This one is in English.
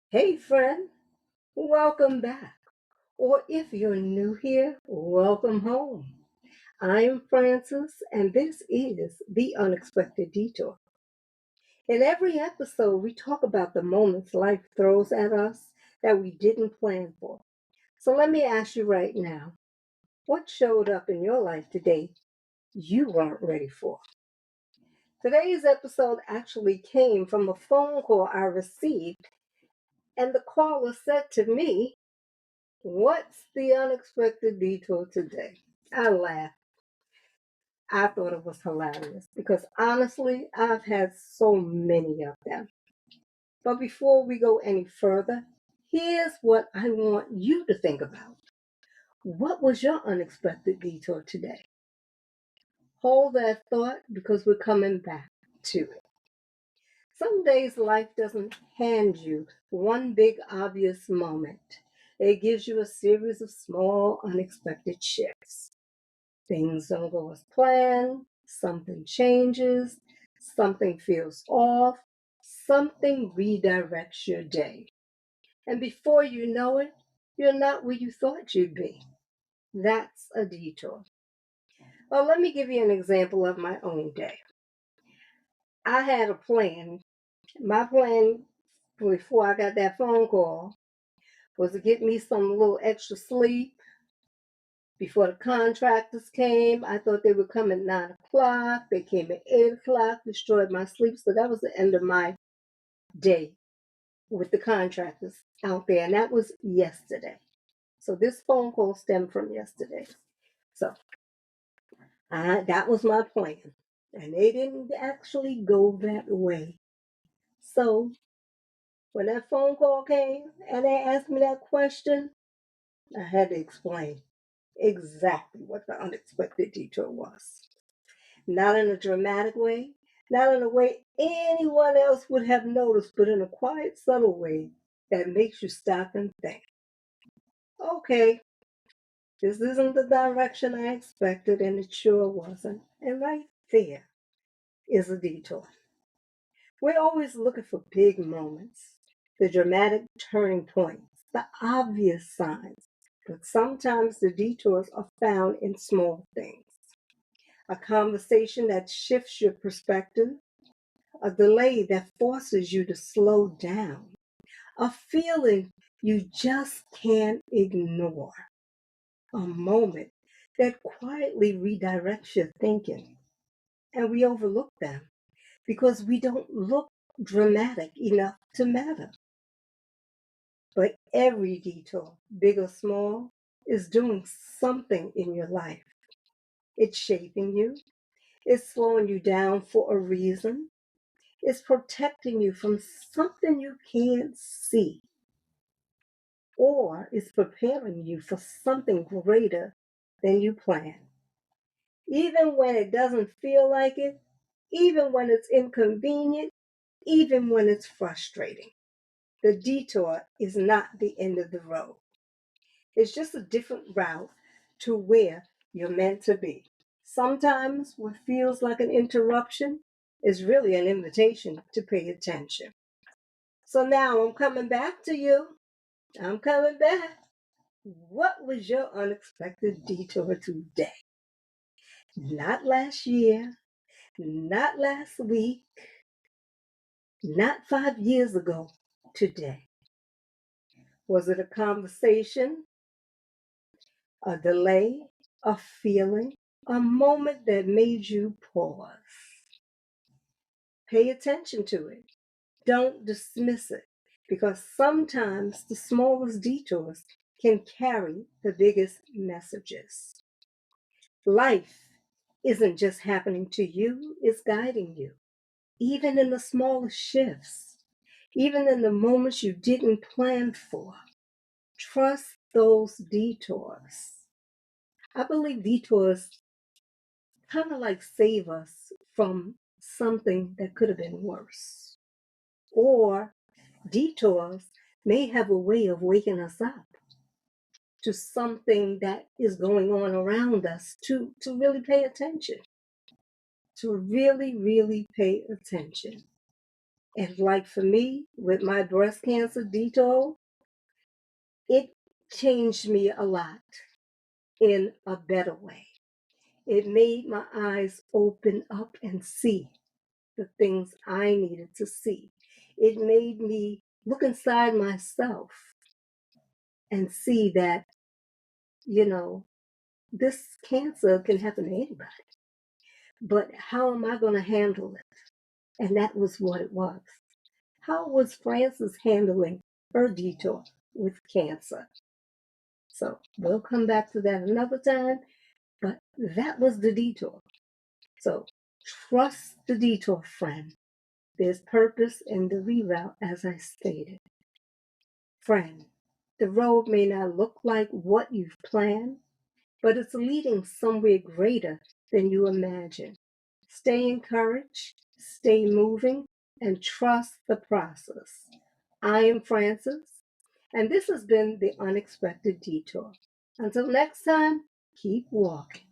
Hey, friend, welcome back. Or if you're new here, welcome home. I'm Francis, and this is The Unexpected Detour. In every episode, we talk about the moments life throws at us that we didn't plan for. So let me ask you right now, what showed up in your life today you weren't ready for? Today's episode actually came from a phone call I received, and the caller said to me, "What's the unexpected detour today?" I laughed. I thought it was hilarious because honestly, I've had so many of them. But before we go any further, here's what I want you to think about. What was your unexpected detour today? Hold that thought because we're coming back to it. Some days life doesn't hand you one big obvious moment. It gives you a series of small unexpected shifts. Things don't go as planned, something changes, something feels off, something redirects your day. And before you know it, you're not where you thought you'd be. That's a detour. Well, let me give you an example of my own day. I had a plan. My plan before I got that phone call was to get me some little extra sleep before the contractors came. I thought they would come at 9 o'clock. They came at 8 o'clock, destroyed my sleep. So that was the end of my day with the contractors out there. And that was yesterday. So this phone call stemmed from yesterday. So that was my plan. And they didn't actually go that way. So when that phone call came and they asked me that question, I had to explain exactly what the unexpected detour was. Not in a dramatic way, not in a way anyone else would have noticed, but in a quiet, subtle way that makes you stop and think. Okay, this isn't the direction I expected, and it sure wasn't. And right there is a detour. We're always looking for big moments, the dramatic turning points, the obvious signs, but sometimes the detours are found in small things. A conversation that shifts your perspective, a delay that forces you to slow down, a feeling you just can't ignore, a moment that quietly redirects your thinking. And we overlook them because we don't look dramatic enough to matter. But every detour, big or small, is doing something in your life. It's shaping you, it's slowing you down for a reason, it's protecting you from something you can't see, or it's preparing you for something greater than you planned. Even when it doesn't feel like it, even when it's inconvenient, even when it's frustrating. The detour is not the end of the road. It's just a different route to where you're meant to be. Sometimes what feels like an interruption is really an invitation to pay attention. So now I'm coming back to you. I'm coming back. What was your unexpected detour today? Not last year, not last week, not 5 years ago, today. Was it a conversation, a delay, a feeling, a moment that made you pause? Pay attention to it. Don't dismiss it because sometimes the smallest detours can carry the biggest messages. Life isn't just happening to you, it's guiding you. Even in the smallest shifts, even in the moments you didn't plan for. Trust those detours. I believe detours kind of like save us from something that could have been worse. Or detours may have a way of waking us up to something that is going on around us to really pay attention, to really, really pay attention. And like for me, with my breast cancer detour, it changed me a lot in a better way. It made my eyes open up and see the things I needed to see. It made me look inside myself and see that, you know, this cancer can happen to anybody. But how am I going to handle it? And that was what it was. How was Frances handling her detour with cancer? So we'll come back to that another time, but that was the detour. So trust the detour, friend. There's purpose in the reroute, as I stated. Friend, the road may not look like what you've planned, but it's leading somewhere greater than you imagine. Stay encouraged, stay moving, and trust the process. I am Frances, and this has been the Unexpected Detour. Until next time, keep walking.